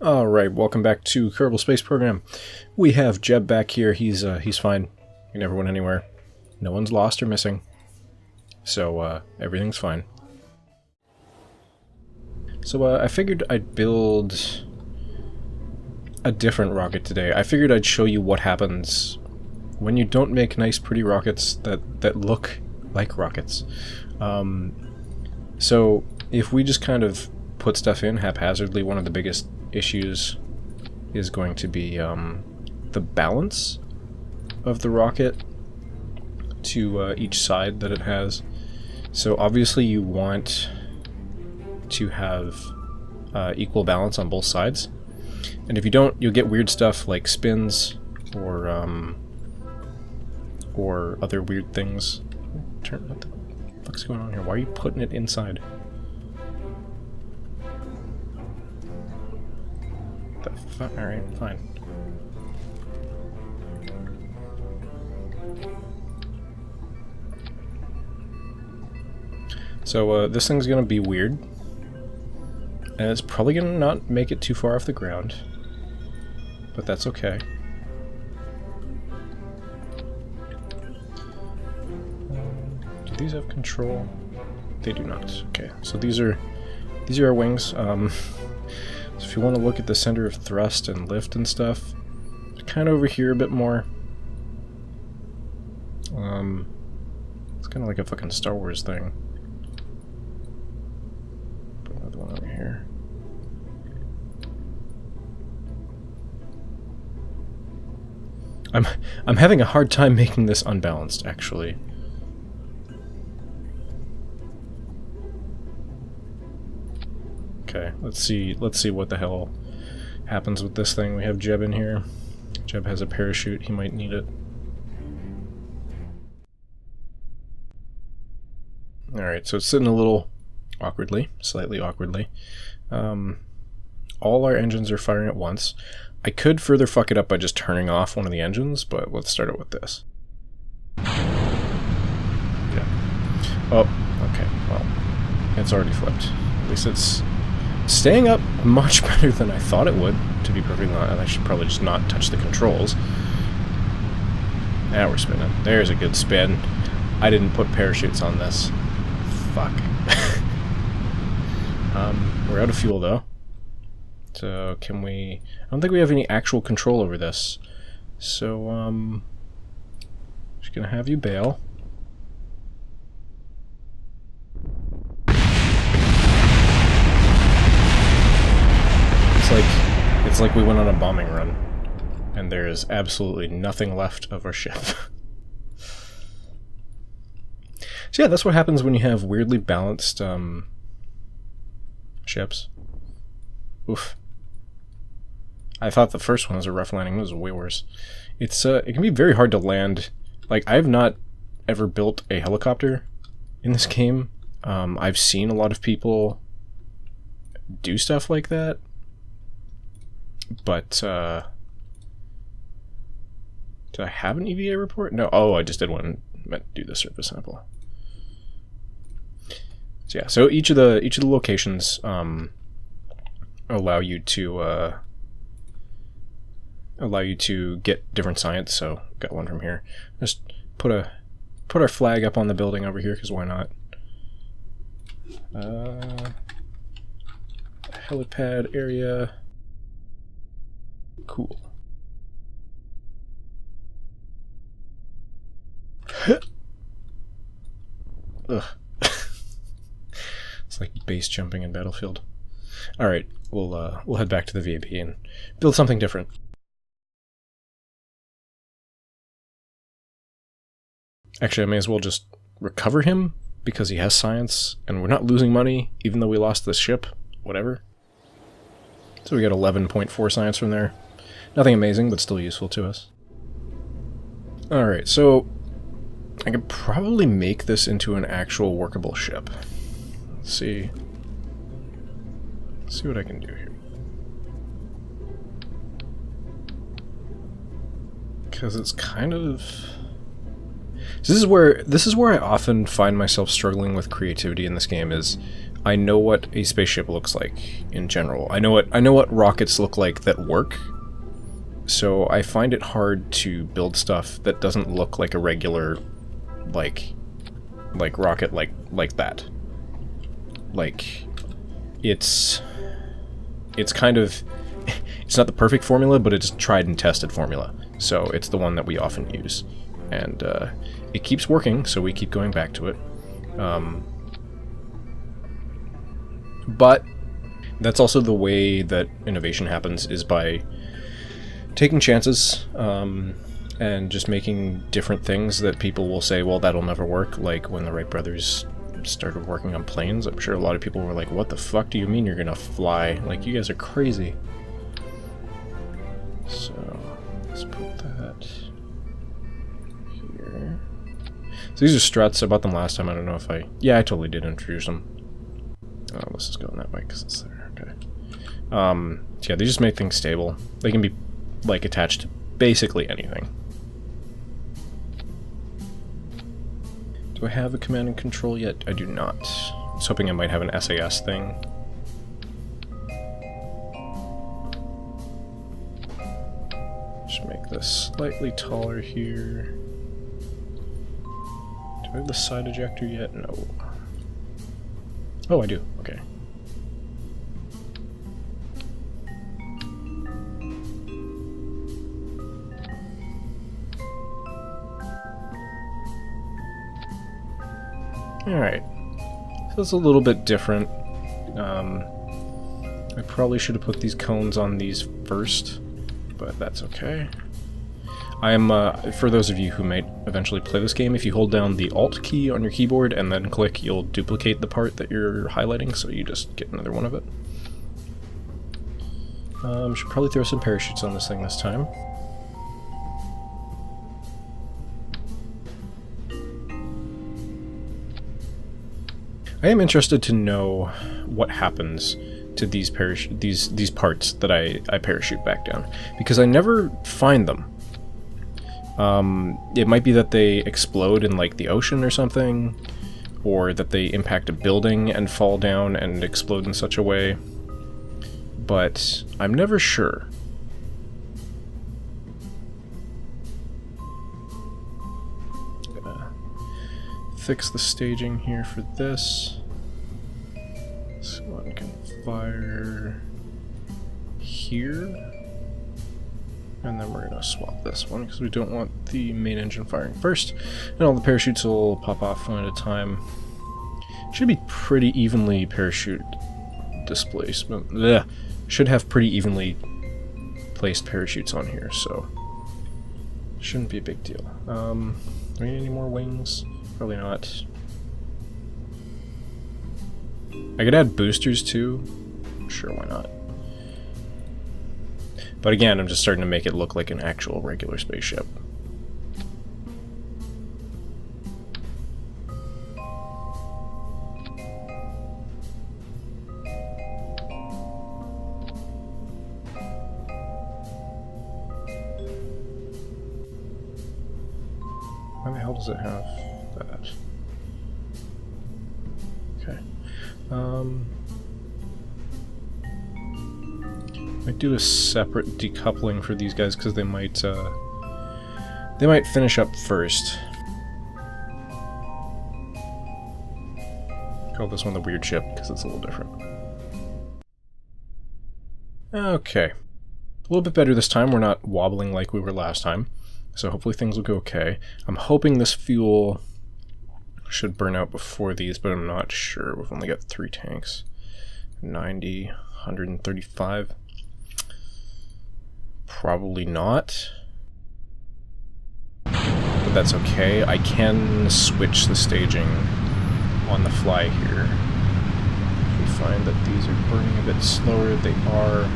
Alright, welcome back to Kerbal Space Program. We have Jeb back here. He's fine. He never went anywhere. No one's lost or missing. So, everything's fine. So, I figured I'd build a different rocket today. I figured I'd show you what happens when you don't make nice, pretty rockets that look like rockets. So, if we just kind of put stuff in haphazardly, one of the biggest issues is going to be the balance of the rocket to each side that it has. So obviously you want to have equal balance on both sides, and if you don't, you'll get weird stuff like spins or other weird things. What the fuck's going on here? Why are you putting it inside? Alright, fine. So, this thing's gonna be weird. And it's probably gonna not make it too far off the ground. But that's okay. Do these have control? They do not. Okay, so these are our wings. So if you want to look at the center of thrust and lift and stuff, kind of over here a bit more. It's kind of like a fucking Star Wars thing. Put another one over here. I'm having a hard time making this unbalanced, actually. Okay, let's see what the hell happens with this thing. We have Jeb in here. Jeb has a parachute, he might need it. Alright, so it's sitting a little awkwardly, slightly awkwardly. All our engines are firing at once. I could further fuck it up by just turning off one of the engines, but let's start it with this. Yeah. Oh, okay, well, it's already flipped. At least it's staying up much better than I thought it would, to be perfectly honest. I should probably just not touch the controls. Now we're spinning. There's a good spin. I didn't put parachutes on this. Fuck. We're out of fuel, though. So, can we... I don't think we have any actual control over this. So, just gonna have you bail. It's like we went on a bombing run, and there is absolutely nothing left of our ship. So yeah, that's what happens when you have weirdly balanced ships. Oof. I thought the first one was a rough landing. It was way worse. It's it can be very hard to land. Like, I've not ever built a helicopter in this game. I've seen a lot of people do stuff like that. But, did I have an EVA report? No. Oh, I just did one. Meant to do the surface sample. So yeah, so each of the locations allow you to get different science. So got one from here. Just put our flag up on the building over here, because why not? Helipad area. Cool. Ugh. It's like base jumping in Battlefield. Alright, we'll head back to the VAP and build something different. Actually, I may as well just recover him, because he has science, and we're not losing money, even though we lost this ship. Whatever. So we got 11.4 science from there. Nothing amazing, but still useful to us. Alright, so I could probably make this into an actual workable ship. Let's see what I can do here. Because it's kind of... This is where I often find myself struggling with creativity in this game, is I know what a spaceship looks like in general. I know what rockets look like that work. So I find it hard to build stuff that doesn't look like a regular like rocket like that. Like it's kind of it's not the perfect formula, but it's tried and tested formula. So it's the one that we often use. And it keeps working, so we keep going back to it. But that's also the way that innovation happens, is by taking chances and just making different things that people will say, well, that'll never work. Like when the Wright brothers started working on planes, I'm sure a lot of people were like, what the fuck do you mean you're gonna fly? Like, you guys are crazy. So let's put that here. So these are struts. I bought them last time. I don't know if yeah, I totally did introduce them. Oh, let's just go in that way because it's there. Okay. So yeah, they just make things stable. They can be like attached to basically anything. Do I have a command and control yet? I do not. I was hoping I might have an SAS thing. Just make this slightly taller here. Do I have the side ejector yet? No. Oh, I do. Okay. Alright. So it's a little bit different. I probably should have put these cones on these first, but that's okay. For those of you who might eventually play this game, if you hold down the Alt key on your keyboard and then click, you'll duplicate the part that you're highlighting, so you just get another one of it. Should probably throw some parachutes on this thing this time. I am interested to know what happens to these parts that I parachute back down, because I never find them. It might be that they explode in like the ocean or something, or that they impact a building and fall down and explode in such a way, but I'm never sure. Fix the staging here for this. This one can fire here. And then we're gonna swap this one because we don't want the main engine firing first. And all the parachutes will pop off one at a time. Should be pretty evenly parachute displacement. Blech. Should have pretty evenly placed parachutes on here, so shouldn't be a big deal. Do we need any more wings? Probably not. I could add boosters too. Sure, why not? But again, I'm just starting to make it look like an actual regular spaceship. Why the hell does it have that? Okay. Might do a separate decoupling for these guys because they might finish up first. Call this one the weird ship because it's a little different. Okay. A little bit better this time. We're not wobbling like we were last time. So hopefully things will go okay. I'm hoping this fuel should burn out before these, but I'm not sure. We've only got 3 tanks. 90, 135. Probably not. But that's okay. I can switch the staging on the fly here. If we find that these are burning a bit slower, they are.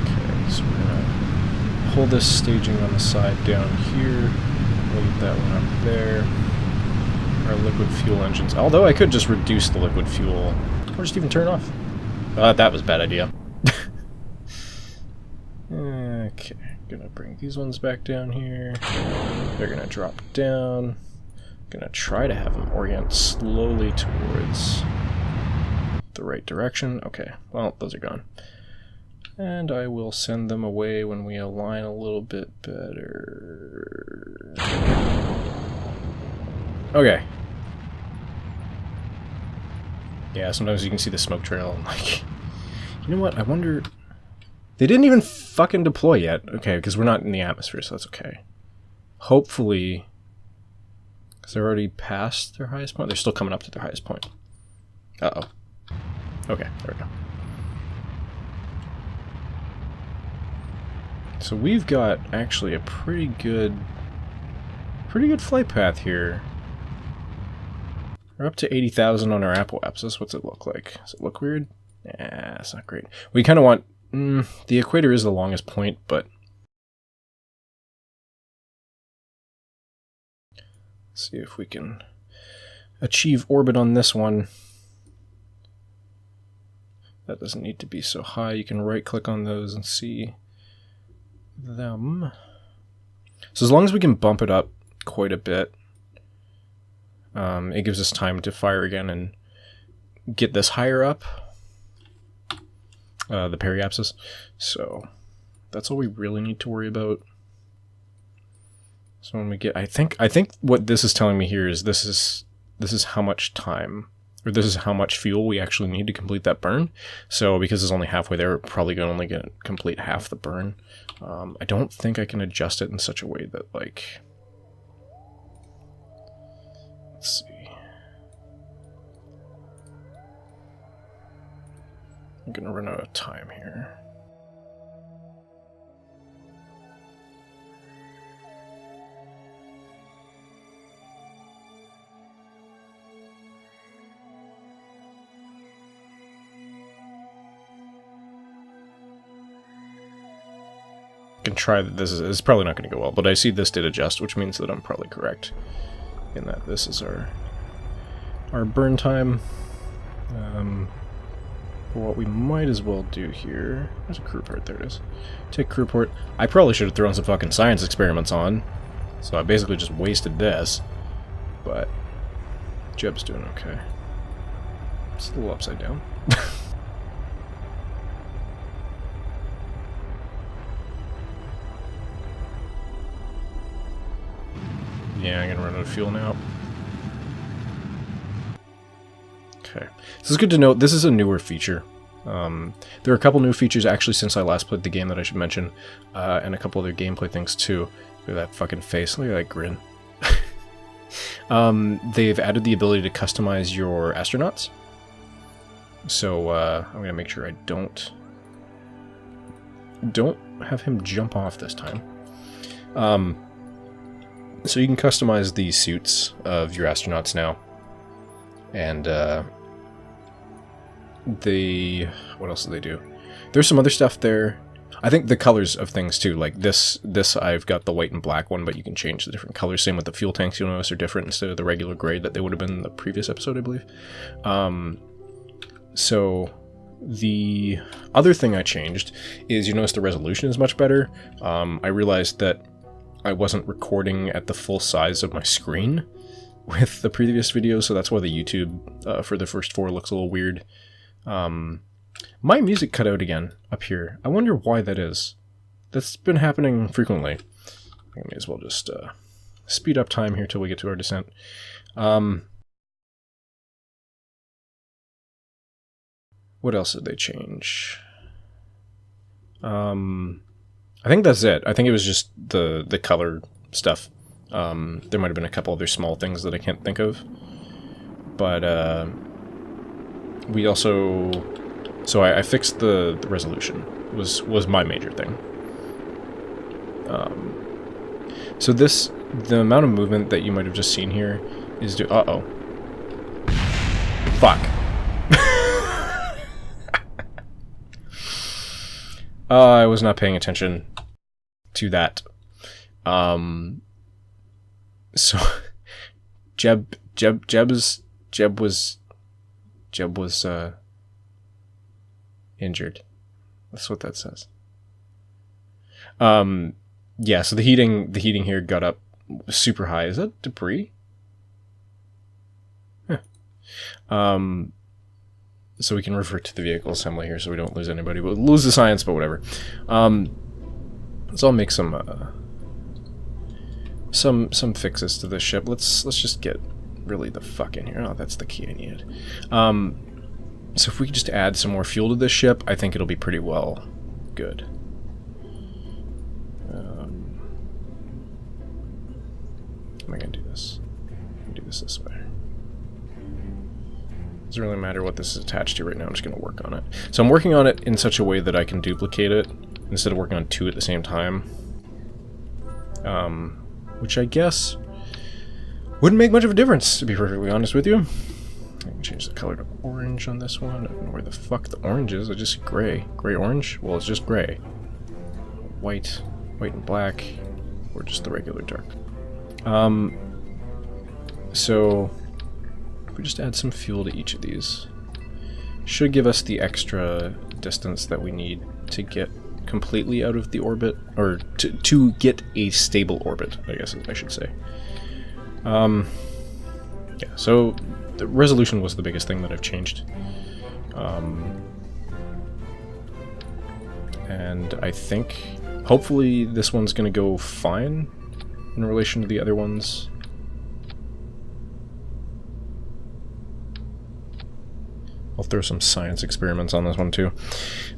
Okay, so we're gonna pull this staging on the side down here. Leave that one up there. Our liquid fuel engines. Although I could just reduce the liquid fuel. Or just even turn it off. That was a bad idea. Okay, gonna bring these ones back down here. They're gonna drop down. Gonna try to have them orient slowly towards the right direction. Okay, well, those are gone. And I will send them away when we align a little bit better. Okay. Yeah, sometimes you can see the smoke trail and like... You know what, I wonder... They didn't even fucking deploy yet. Okay, because we're not in the atmosphere, so that's okay. Hopefully... Because they're already past their highest point. They're still coming up to their highest point. Uh-oh. Okay, there we go. So we've got actually a pretty good flight path here. We're up to 80,000 on our Apple apps. What's it look like? Does it look weird? Nah, it's not great. We kind of want... the equator is the longest point, but... Let's see if we can achieve orbit on this one. That doesn't need to be so high. You can right-click on those and see them. So as long as we can bump it up quite a bit, it gives us time to fire again and get this higher up, the periapsis. So that's all we really need to worry about. So when we get, I think what this is telling me here is this is how much time, or this is how much fuel we actually need to complete that burn. So because it's only halfway there, we're probably going to only get complete half the burn. I don't think I can adjust it in such a way that, like, let's see. I'm going to run out of time here. Can try that. It's probably not going to go well, but I see this did adjust, which means that I'm probably correct in that this is our burn time. What we might as well do here, there's a crew port, there it is. Take crew port. I probably should have thrown some fucking science experiments on, so I basically just wasted this, but Jeb's doing okay. It's a little upside down. Yeah, I'm gonna run out of fuel now. Okay. This is good to note. This is a newer feature. There are a couple new features actually since I last played the game that I should mention, and a couple other gameplay things too. Look at that fucking face. Look at that grin. They've added the ability to customize your astronauts. So I'm gonna make sure I don't have him jump off this time. So you can customize the suits of your astronauts now, and what else do they do? There's some other stuff there. I think the colors of things too, like this I've got the white and black one, but you can change the different colors. Same with the fuel tanks, you'll notice are different instead of the regular gray that they would have been in the previous episode, I believe. So the other thing I changed is, you notice the resolution is much better. I realized that I wasn't recording at the full size of my screen with the previous video, so that's why the YouTube for the first 4 looks a little weird. My music cut out again up here. I wonder why that is. That's been happening frequently. I may as well just speed up time here till we get to our descent. What else did they change? I think that's it. I think it was just the color stuff. There might have been a couple other small things that I can't think of. But we also... So I fixed the resolution. Was my major thing. So the amount of movement that you might have just seen here is uh-oh. Fuck. I was not paying attention to that. So Jeb was injured. That's what that says. Yeah, so the heating here got up super high. Is that debris? Huh. so we can revert to the vehicle assembly here, so we don't lose anybody. We'll lose the science, but whatever. So I'll make some fixes to this ship. Let's just get really the fuck in here. Oh, that's the key I needed. So if we could just add some more fuel to this ship, I think it'll be pretty well good. How am I gonna do this? I'm gonna do this way. Doesn't really matter what this is attached to right now, I'm just gonna work on it. So I'm working on it in such a way that I can duplicate it instead of working on two at the same time. Which I guess wouldn't make much of a difference, to be perfectly honest with you. I can change the color to orange on this one. I don't know where the fuck the orange is. I just see gray. Gray-orange? Well, it's just gray. White and black, or just the regular dark. So if we just add some fuel to each of these, should give us the extra distance that we need to get completely out of the orbit, or to get a stable orbit, I guess I should say. Yeah, so the resolution was the biggest thing that I've changed. And I think, hopefully, this one's going to go fine in relation to the other ones. I'll throw some science experiments on this one too.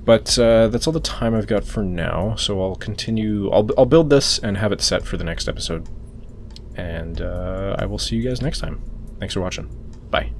But that's all the time I've got for now, so I'll continue. I'll build this and have it set for the next episode. And I will see you guys next time. Thanks for watching. Bye.